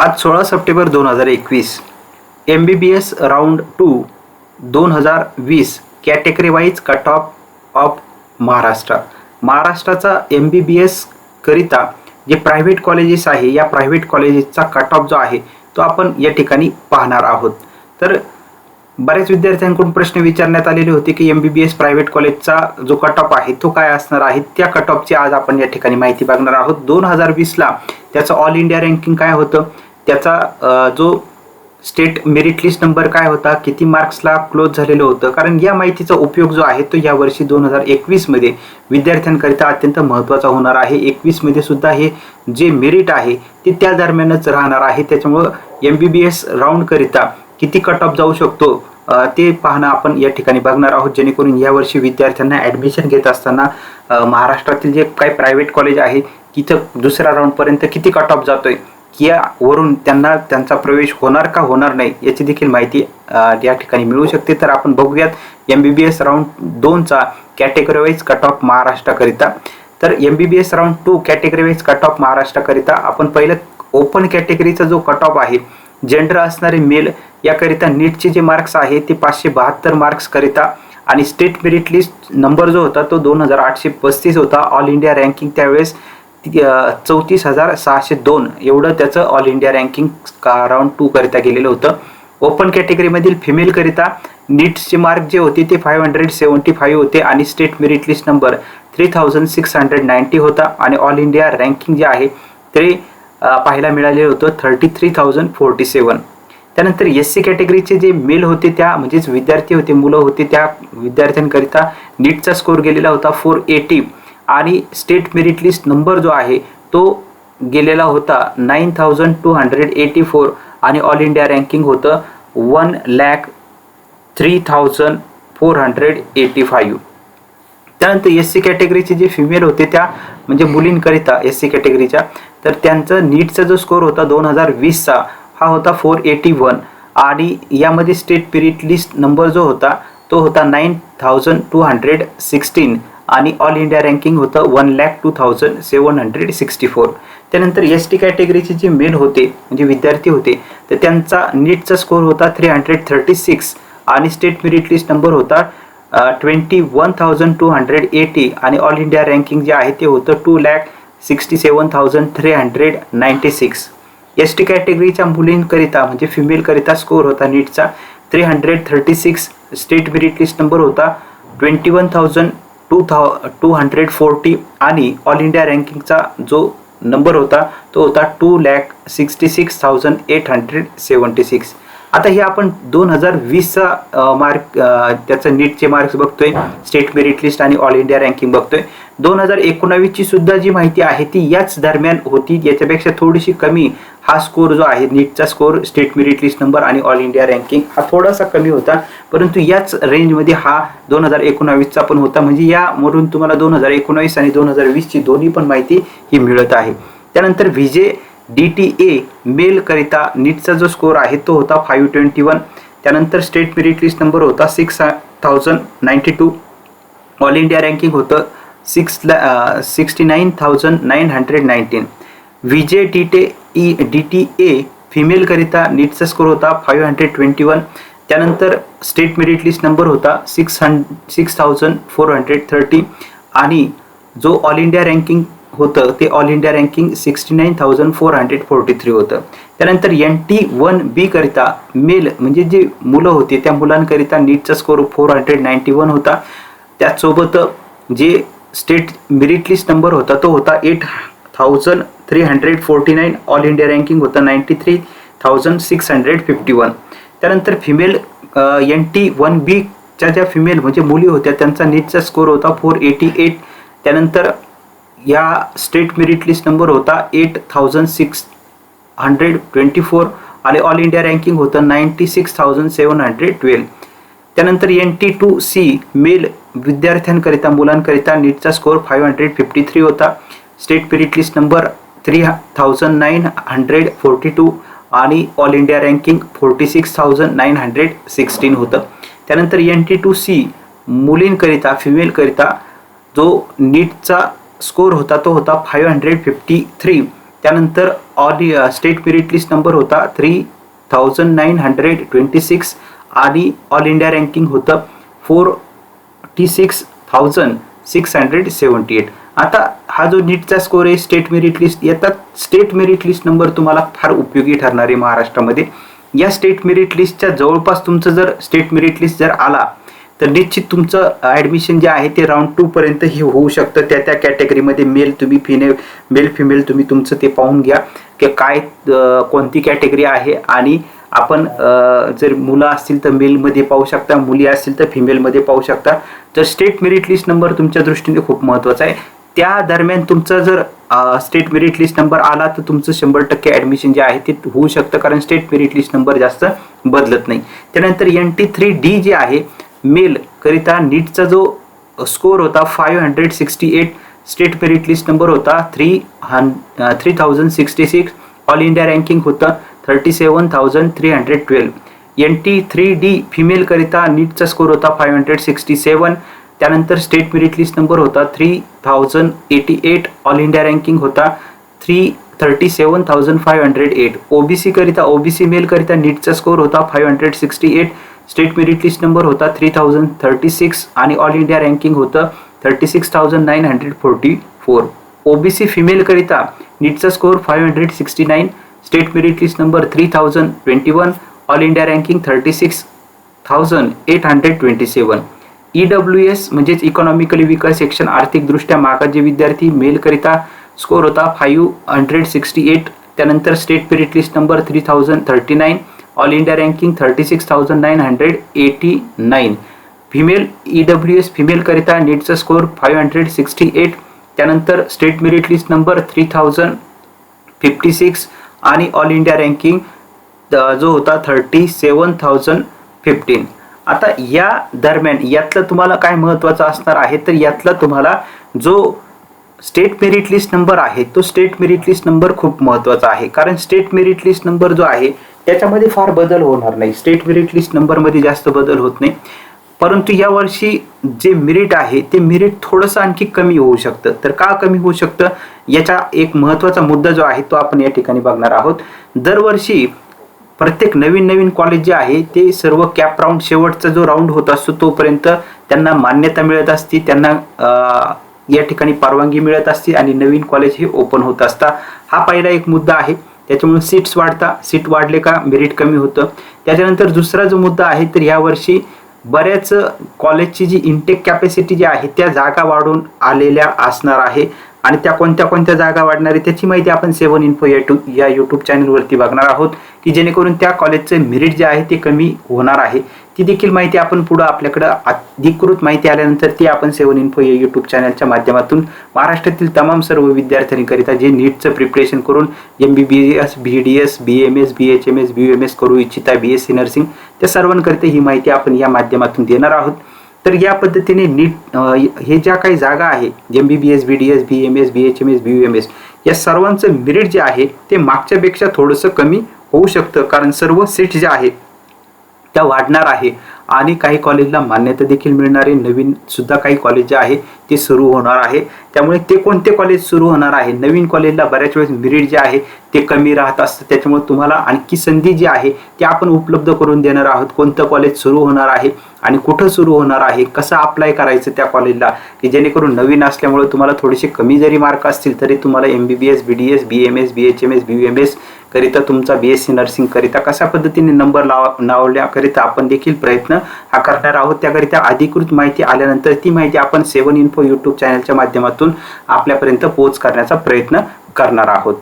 आज 16 September 2021 MBBS round 2 2020 category wise cut of महाराष्ट्राचा MBBS करिता जे प्रायव्हेट कॉलेजेस आहे या प्रायव्हेट कॉलेजेसचा कट ऑफ जो आहे तो आपण या ठिकाणी पाहणार आहोत। तर बऱ्याच विद्यार्थ्यांकडून प्रश्न विचारण्यात आलेले होते की MBBS प्रायव्हेट कॉलेजचा जो कट ऑफ आहे तो काय असणार आहे, त्या कट ऑफची आज आपण या ठिकाणी माहिती बघणार आहोत। 2020 ला त्याचं ऑल इंडिया रँकिंग काय होतं, त्याचा जो स्टेट मेरिट लिस्ट नंबर काय होता, किती मार्क्सला क्लोज झालेलं होतं, कारण या माहितीचा उपयोग जो आहे तो यावर्षी 2021 मध्ये विद्यार्थ्यांकरिता अत्यंत महत्त्वाचा होणार आहे। 21 मध्ये सुद्धा हे जे मेरिट आहे ते त्या दरम्यानच राहणार आहे। त्याच्यामुळं MBBS राऊंड करिता किती कट ऑफ जाऊ शकतो ते पाहणं आपण या ठिकाणी बघणार आहोत, जेणेकरून यावर्षी विद्यार्थ्यांना ॲडमिशन घेत असताना महाराष्ट्रातील जे काही प्रायव्हेट कॉलेज आहे तिथं दुसऱ्या राऊंडपर्यंत किती कट ऑफ जातोय यावरून त्यांना त्यांचा प्रवेश होणार का होणार नाही याची देखील माहिती या ठिकाणी मिळू शकते। तर आपण बघूयात MBBS राऊंड 2 चा कॅटेगरी वाईज कट ऑफ महाराष्ट्राकरिता। तर MBBS round 2 category wise cut off महाराष्ट्राकरिता आपण पहिलं ओपन कॅटेगरीचा जो कट ऑफ आहे, जेंडर असणारे मेल याकरिता नीटचे जे मार्क्स आहे ते 572 मार्क्स करिता आणि स्टेट मेरिट लिस्ट नंबर जो होता तो 2835 होता। ऑल इंडिया रँकिंग त्यावेळेस 34,602 एवढं त्याचं ऑल इंडिया रँकिंग राऊंड 2 करिता गेलेलं होतं। ओपन कॅटेगरीमधील फिमेल करिता नीट्सचे मार्क जे होते ते 575 होते आणि स्टेट मेरिट लिस्ट नंबर 3690 होता आणि ऑल इंडिया रँकिंग जे आहे ते पाहायला मिळाले होतं 33,047। त्यानंतर SC कॅटेगरीचे जे मेल होते त्या म्हणजेच विद्यार्थी होते, मुलं होते, त्या विद्यार्थ्यांकरिता नीटचा स्कोर गेलेला होता 480 आणि स्टेट मेरिट लिस्ट नंबर जो आहे तो गेलेला होता 9284 आणि ऑल इंडिया रँकिंग होतं 1,03,485। त्यानंतर SC कॅटेगरीचे जे फिमेल होते त्या म्हणजे मुलींकरिता SC कॅटेगरीच्या, तर त्यांचा नीटचा जो स्कोर होता 2020 चा हा होता 481 आणि यामध्ये स्टेट मेरिट लिस्ट नंबर जो होता तो होता 9216 आणि ऑल इंडिया रँकिंग होतं 1,02,764। त्यानंतर ST कॅटेगरीचे जे मेल होते म्हणजे विद्यार्थी होते तर त्यांचा नीटचा स्कोर होता 336 आणि स्टेट मेरिट लिस्ट नंबर होता 21,280 आणि ऑल इंडिया रँकिंग जे आहे ते होतं 2,67,396। ST कॅटेगरीच्या मुलींकरिता म्हणजे फिमेल करिता स्कोर होता नीटचा 336, स्टेट मेरिट लिस्ट नंबर होता 21,240 आणि ऑल इंडिया रँकिंगचा जो नंबर होता तो होता 2,66,876। आता हे आपण 2020चा मार्क त्याचं नीटचे मार्क्स बघतोय, स्टेट मेरिट लिस्ट आणि ऑल इंडिया रँकिंग बघतोय। 2019 ची सुद्धा जी माहिती आहे ती याच दरम्यान होती, याच्यापेक्षा थोडीशी कमी हा स्कोर जो आहे नीटचा score, state merit list number आणि ऑल इंडिया रँकिंग हा थोडासा कमी होता, परंतु याच रेंजमध्ये हा 2019चा पण होता। म्हणजे यावरून तुम्हाला 2019 आणि 2020 ची दोन्ही पण माहिती ही मिळत आहे। त्यानंतर VJ DTA मेल करिता नीटचा जो स्कोर आहे तो होता 521, त्यानंतर स्टेट मेरिट लिस्ट नंबर होता 6092, ऑल इंडिया रँकिंग होतं 69,919। VJ DTA फिमेल करिता नीटचा स्कोर होता 521, त्यानंतर स्टेट मेरिट लिस्ट नंबर होता 6,430 आणि जो ऑल इंडिया रँकिंग होतं ते ऑल इंडिया रँकिंग 69,443 होतं। त्यानंतर NT1B करिता मेल म्हणजे जे मुलं होते त्या मुलांकरिता नीटचा स्कोर 491 होता। त्याचसोबत जे स्टेट मेरिट लिस्ट नंबर होता तो होता 8,349, ऑल इंडिया रँकिंग होतं 93,651। त्यानंतर फिमेल NT1B च्या ज्या फिमेल म्हणजे मुली होत्या त्यांचा नीटचा स्कोर होता 488, त्यानंतर या स्टेट मेरिट लिस्ट नंबर होता 8,624 आणि ऑल इंडिया रँकिंग होतं 96,712। त्यानंतर NT2C मेल विद्यार्थ्यांकरिता मुलांकरिता नीटचा स्कोर 553 होता, स्टेट मेरिट लिस्ट नंबर 3,942 आणि ऑल इंडिया रँकिंग 46,916 होतं। त्यानंतर NT2C मुलींकरिता फिमेलकरिता जो नीटचा स्कोर होता तो होता 553 त्यानंतर स्टेट मेरिट लिस्ट नंबर होता 3926 आणि ऑल इंडिया रँकिंग होतं 46,678. आता हा जो नीटचा स्कोर आहे स्टेट मेरिट लिस्ट येतात, स्टेट मेरिट लिस्ट नंबर तुम्हाला फार उपयोगी ठरणार आहे महाराष्ट्रामध्ये. या स्टेट मेरिट लिस्टच्या जवळपास तुमचं जर स्टेट मेरिट लिस्ट जर आला तर निश्चित तुमचं ॲडमिशन जे आहे ते राऊंड 2 पर्यंत ही होऊ शकतं. त्या कॅटेगरीमध्ये मेल फिमेल तुम्ही तुमचं ते पाहून घ्या की काय कोणती कॅटेगरी आहे. आणि आपण जर मुलं असतील तर मेलमध्ये पाहू शकता, मुली असतील तर फिमेलमध्ये पाहू शकता. तर स्टेट मेरिट लिस्ट नंबर तुमच्या दृष्टीने खूप महत्त्वाचा आहे. त्या दरम्यान तुमचा जर स्टेट मेरिट लिस्ट नंबर आला तर तुमचं 100% ॲडमिशन जे आहे ते होऊ शकतं, कारण स्टेट मेरिट लिस्ट नंबर जास्त बदलत नाही. त्यानंतर NT3D जे आहे मेल करिता नीटचा जो स्कोर होता 568, स्टेट मेरिट लिस्ट नंबर होता 3066, ऑल इंडिया रँकिंग होतं 37,312. NT3D फिमेल करिता नीटचा स्कोर होता 567, त्यानंतर स्टेट मेरिट लिस्ट नंबर होता 3088, ऑल इंडिया रँकिंग होता 37,508. ओबीसी मेल करिता नीटचा स्कोर होता 568, स्टेट मेरिट लिस्ट नंबर होता 3036 आणि ऑल इंडिया रँकिंग होतं 36,944. ओबीसी फिमेल करिता नीटचा score 569, state merit list number 3021, all India ranking 36,827. EWS म्हणजेच इकॉनॉमिकली वीकर सेक्शन आर्थिकदृष्ट्या मागास विद्यार्थी मेल करिता स्कोर होता 568, त्यानंतर state merit list number 3039, all India ranking 36,989. Female EWS female करिता नीटचा स्कोर 568, त्यानंतर स्टेट मेरिट लिस्ट नंबर 3056 आणि ऑल इंडिया रँकिंग जो होता 37,015. आता या दरम्यान यातलं तुम्हाला काय महत्त्वाचं असणार आहे तर यातला तुम्हाला जो स्टेट मेरिट लिस्ट नंबर आहे तो स्टेट मेरिट लिस्ट नंबर खूप महत्त्वाचा आहे, कारण स्टेट मेरिट लिस्ट नंबर जो आहे त्याच्यामध्ये फार बदल होणार नाही. स्टेट मेरिट लिस्ट नंबरमध्ये जास्त बदल होत नाही, परंतु यावर्षी जे मेरिट आहे ते मेरिट थोडंसं आणखी कमी होऊ शकतं. तर का कमी होऊ शकतं याचा एक महत्त्वाचा मुद्दा जो आहे तो आपण या ठिकाणी बघणार आहोत. दरवर्षी प्रत्येक नवीन कॉलेज जे आहे ते सर्व कॅप राऊंड शेवटचा जो राऊंड होत असतो तोपर्यंत त्यांना मान्यता मिळत असते, त्यांना या ठिकाणी परवानगी मिळत असते आणि नवीन कॉलेज हे ओपन होत असतात. हा पहिला एक मुद्दा आहे. त्याच्यामुळे सीट्स सीट वाढले का मेरिट कमी होतं. त्याच्यानंतर दुसरा जो मुद्दा आहे तर यावर्षी बऱ्याच कॉलेजची जी इंटेक कॅपॅसिटी जी आहे त्या जागा वाढून आलेल्या असणार आहे आणि त्या कोणत्या जागा वाढणार आहे त्याची माहिती आपण 7 इन्फो या यूट्यूब चॅनलवरती बघणार आहोत, की जेणेकरून त्या कॉलेजचं मेरिट जे आहे ते कमी होणार आहे. ती देखील माहिती आपण पुढं आपल्याकडं अधिकृत माहिती आल्यानंतर ती आपण 7 इन्फो या यूट्यूब चॅनलच्या माध्यमातून महाराष्ट्रातील तमाम सर्व विद्यार्थ्यांकरिता जे नीटचं प्रिपरेशन करून MBBS, BDS, BMS, BHMS, BUMS करू इच्छिता, BSc नर्सिंग त्या सर्वांकरिता ही माहिती आपण या माध्यमातून देणार आहोत. तर या पद्धतीने नीट हे ज्या काही जागा आहे MBBS, BDS, BMS, BHMS, BUMS या सर्वांचं मेरिट जे आहे ते मागच्यापेक्षा थोडंसं कमी होऊ शकतं, कारण सर्व सीट ज्या आहेत त्या वाढणार आहे आणि काही कॉलेजला मान्यता देखील मिळणार आहे. नवीन सुद्धा काही कॉलेज जे आहे ते सुरू होणार आहे. त्यामुळे ते कोणते कॉलेज सुरू होणार आहे, नवीन कॉलेजला बऱ्याच वेळेस मेरिट जे आहे ते कमी राहत असतं. त्याच्यामुळे तुम्हाला आणखी संधी जी आहे ती आपण उपलब्ध करून देणार आहोत. कोणतं कॉलेज सुरू होणार आहे आणि कुठं सुरू होणार आहे, कसं अप्लाय करायचं त्या कॉलेजला, की जेणेकरून नवीन असल्यामुळे तुम्हाला थोडेसे कमी जरी मार्क असतील तरी तुम्हाला MBBS, BDS, BMS, BHMS, BUMS करिता तुमचा BSc नर्सिंग करिता कशा पद्धतीने नंबर लावण्याकरिता आपण देखील प्रयत्न हा करणार आहोत. त्याकरिता अधिकृत माहिती आल्यानंतर ती माहिती आपण 7 इन्फो यूट्यूब चॅनलच्या माध्यमातून आपल्यापर्यंत पोहोच करण्याचा प्रयत्न करणार आहोत.